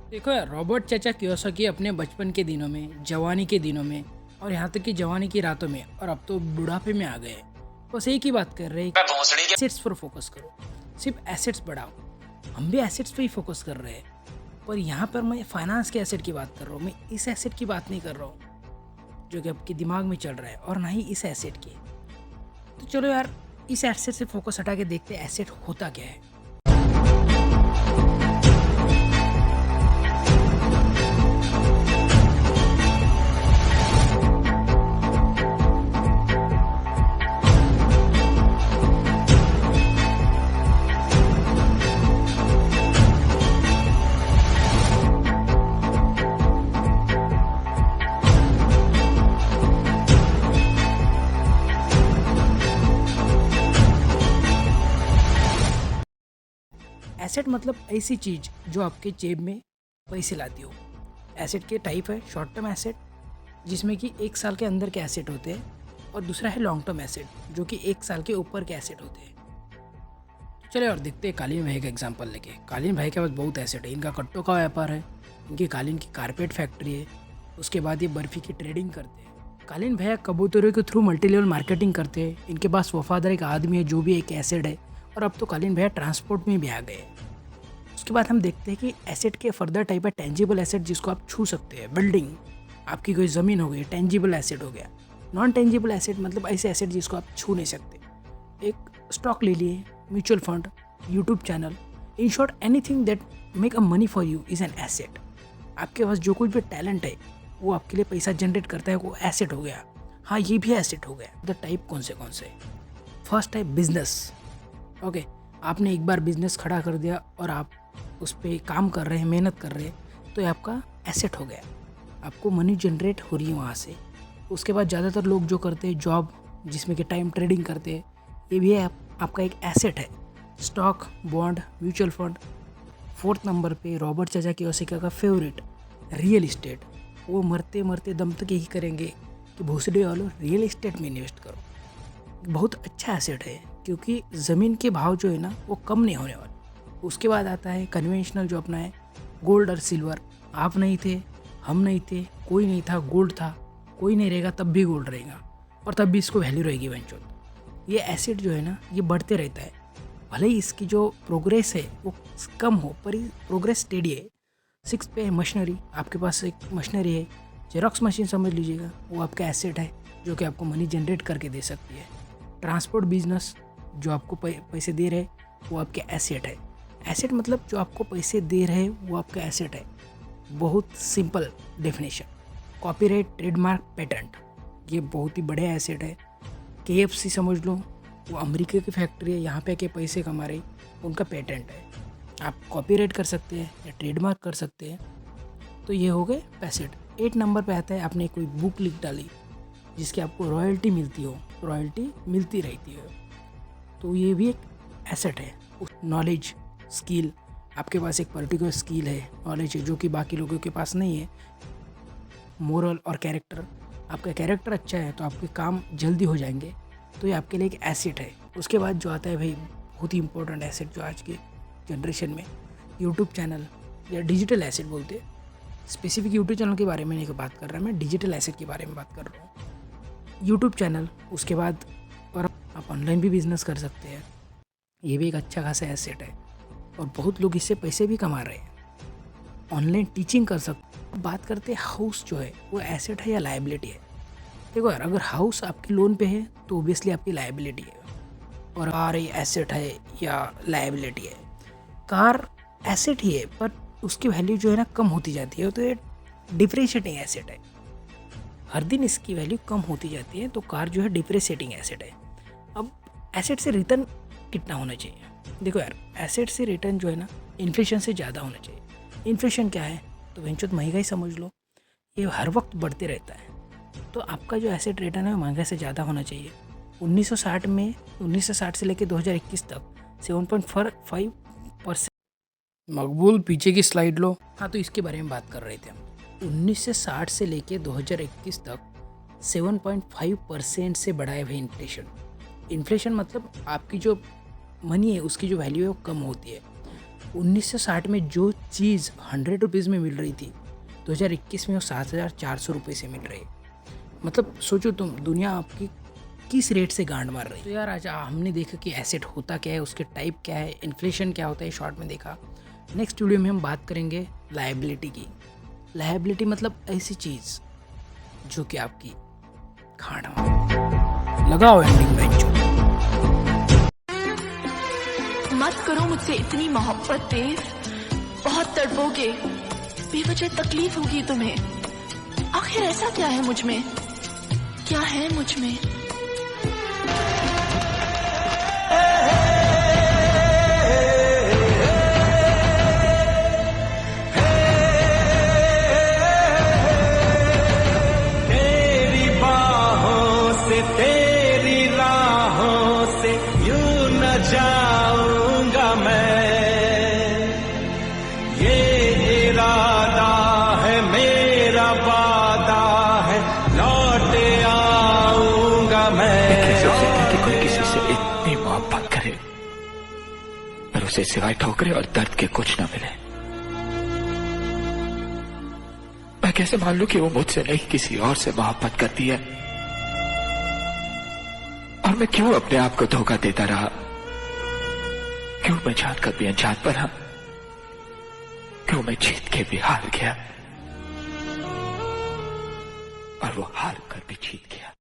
देखो यार, रॉबर्ट चाचा कियोसाकी अपने बचपन के दिनों में, जवानी के दिनों में और यहाँ तक कि जवानी की रातों में और अब तो बुढ़ापे में आ गए हैं। बस एक ही बात कर रहे हैं कि एसेट्स पर फोकस करो, सिर्फ एसेट्स बढ़ाओ। हम भी एसेट्स पे ही फोकस कर रहे हैं, पर यहाँ पर मैं फाइनेंस के एसेट की बात कर रहा हूँ। मैं इस एसेट की बात नहीं कर रहा हूँ जो कि आपके दिमाग में चल रहा है, और ना ही इस एसेट की। तो चलो यार, इस एसेट से फोकस हटा के देखते हैं एसेट होता क्या है। एसेट मतलब ऐसी चीज़ जो आपके जेब में पैसे लाती हो। एसेट के टाइप है शॉर्ट टर्म एसेट, जिसमें कि 1 साल के अंदर के एसेट होते हैं, और दूसरा है लॉन्ग टर्म एसेट जो कि 1 साल के ऊपर के एसेट होते हैं। तो चले और देखते हैं कालीन भाई का एग्जांपल लेके। कालीन भाई के पास बहुत एसेट है। इनका कट्टों का व्यापार है, इनकी कालीन की कारपेट फैक्ट्री है, उसके बाद ये बर्फ़ी की ट्रेडिंग करते हैं। कालीन भैया कबूतरों के थ्रू मल्टी लेवल मार्केटिंग करते हैं। इनके पास वफादार एक आदमी है जो भी एक एसेट है, और अब तो कालीन भैया ट्रांसपोर्ट में भी आ गए। उसके बाद हम देखते हैं कि एसेट के फर्दर टाइप है टेंजिबल एसेट, जिसको आप छू सकते हैं। बिल्डिंग, आपकी कोई ज़मीन हो गई, टेंजिबल एसेट हो गया। नॉन टेंजिबल एसेट मतलब ऐसे एसेट जिसको आप छू नहीं सकते। एक स्टॉक ले लिए, mutual fund, YouTube channel, in short anything that make a money for you is an asset. आपके पास जो कुछ भी टैलेंट है वो आपके लिए पैसा जनरेट करता है, वो एसेट हो गया। हाँ, ये भी एसेट हो गया। द टाइप कौन से फर्स्ट है बिजनेस। ओके, आपने एक बार बिजनेस खड़ा कर दिया और आप उस पर काम कर रहे हैं, मेहनत कर रहे हैं, तो ये आपका एसेट हो गया। आपको मनी जनरेट हो रही है वहाँ से। उसके बाद ज़्यादातर लोग जो करते हैं जॉब, जिसमें कि टाइम ट्रेडिंग करते हैं, ये भी आपका एक एसेट है। Stock, bond, mutual fund. Fourth number पे रॉबर्ट चाचा कियोसाकी का फेवरेट, रियल इस्टेट। वो मरते मरते दम तक यही करेंगे कि भोसड़ी वालों रियल इस्टेट में इन्वेस्ट करो। बहुत अच्छा एसेट है, क्योंकि ज़मीन के भाव जो है ना वो कम नहीं होने वाले। उसके बाद आता है कन्वेंशनल, जो अपना है गोल्ड और सिल्वर। आप नहीं थे, हम नहीं थे, कोई नहीं था, गोल्ड था। कोई नहीं रहेगा तब भी गोल्ड रहेगा, और तब भी इसको वैल्यू रहेगी इवेंचुअल। ये एसेट जो है ना ये बढ़ते रहता है, भले ही इसकी जो प्रोग्रेस है वो कम हो, पर ये प्रोग्रेस स्टेडी है। 6 पे है मशीनरी। आपके पास एक मशीनरी है, जेरोक्स मशीन समझ लीजिएगा, वो आपका एसेट है जो कि आपको मनी जनरेट करके दे सकती है। ट्रांसपोर्ट बिजनेस जो आपको पैसे दे रहे वो आपके एसेट है। एसेट मतलब जो आपको पैसे दे रहे वो आपका एसेट है। बहुत simple definition. Copyright, trademark, patent, ये बहुत ही बड़े एसेट है। KFC समझ लो, वो अमेरिका की फैक्ट्री है, यहाँ पे के पैसे कमा रही, उनका पेटेंट है। आप कॉपीराइट कर सकते हैं या ट्रेडमार्क कर सकते हैं। तो ये हो गए एसेट। 8 नंबर पे आता है आपने कोई बुक लिख डाली जिसकी आपको रॉयल्टी मिलती हो, रॉयल्टी मिलती रहती है, तो ये भी एक एसेट है। नॉलेज, स्किल, आपके पास एक पर्टिकुलर स्किल है, नॉलेज है जो कि बाकी लोगों के पास नहीं है। मोरल और कैरेक्टर, आपका कैरेक्टर अच्छा है तो आपके काम जल्दी हो जाएंगे, तो ये आपके लिए एक एसेट है। उसके बाद जो आता है भाई बहुत ही इंपॉर्टेंट एसेट जो आज के जनरेशन में, यूट्यूब चैनल या डिजिटल एसेट बोलते हैं। स्पेसिफिक यूट्यूब चैनल के बारे में नहीं बात कर रहा, मैं डिजिटल एसेट के बारे में बात कर रहा हूँ। यूट्यूब चैनल, उसके बाद और आप ऑनलाइन भी बिजनेस कर सकते हैं, ये भी एक अच्छा खासा एसेट है, और बहुत लोग इससे पैसे भी कमा रहे हैं। ऑनलाइन टीचिंग कर सकते। बात करते हैं हाउस जो है वो एसेट है या लायबिलिटी है। देखो यार, अगर हाउस आपके लोन पे है तो ओबियसली आपकी लायबिलिटी है, और कार एसेट है या लायबिलिटी है। कार एसेट ही है, पर उसकी वैल्यू जो है ना कम होती जाती है, तो ये डिप्रिशिएटिंग एसेट है। हर दिन इसकी वैल्यू कम होती जाती है, तो कार जो है डिप्रिशिएटिंग एसेट है। अब एसेट से रिटर्न कितना होना चाहिए? देखो यार, एसेट से रिटर्न जो है ना इन्फ्लेशन से ज़्यादा होना चाहिए। इन्फ्लेशन क्या है? तो वेंचर महंगाई समझ लो, ये हर वक्त बढ़ते रहता है, तो आपका जो एसेट रिटर्न है वो महंगाई से ज़्यादा होना चाहिए। 1960 से लेकर 2021 तक 7.5%। मकबूल, पीछे की स्लाइड लो। हाँ, तो इसके बारे में बात कर रहे थे हम। 1960 से लेकर 2021 तक 7.5% से बढ़ा है भाई इन्फ्लेशन। इन्फ्लेशन मतलब आपकी जो मनी है उसकी जो वैल्यू है वो कम होती है। 1960 में जो चीज़ 100 रुपीज़ में मिल रही थी 2021 में वो 7,400 रुपये से मिल रही है। मतलब सोचो तुम, दुनिया आपकी किस रेट से गांड मार रही है। तो यार आज हमने देखा कि एसेट होता क्या है, उसके टाइप क्या है, इन्फ्लेशन क्या होता है, शॉर्ट में देखा। नेक्स्ट वीडियो में हम बात करेंगे लायबिलिटी की। लायबिलिटी मतलब ऐसी चीज़ जो कि आपकी खाना लगाओ एंडिंग बेंच। मत करो मुझसे इतनी मोहब्बत देव, बहुत तड़पोगे, बेवजह तकलीफ होगी तुम्हें। आखिर ऐसा क्या है मुझ में, क्या है मुझ में? तेरी बाहों से तेरी राहों से यूं न जाऊंगा मैं, ये इरादा है मेरा, वादा है लौट आऊंगा मैं। कैसे हो सकता है कि कोई किसी से इतनी मोहब्बत करे पर उसे सिवाय ठोकरे और दर्द के कुछ न मिले? मैं कैसे मान लूं कि वो मुझसे नहीं किसी और से मोहब्बत करती है? और मैं क्यों अपने आप को धोखा देता रहा? क्यों मैं जान कर भी अनजान बना? क्यों मैं जीत के भी हार गया और वो हार कर भी जीत गया?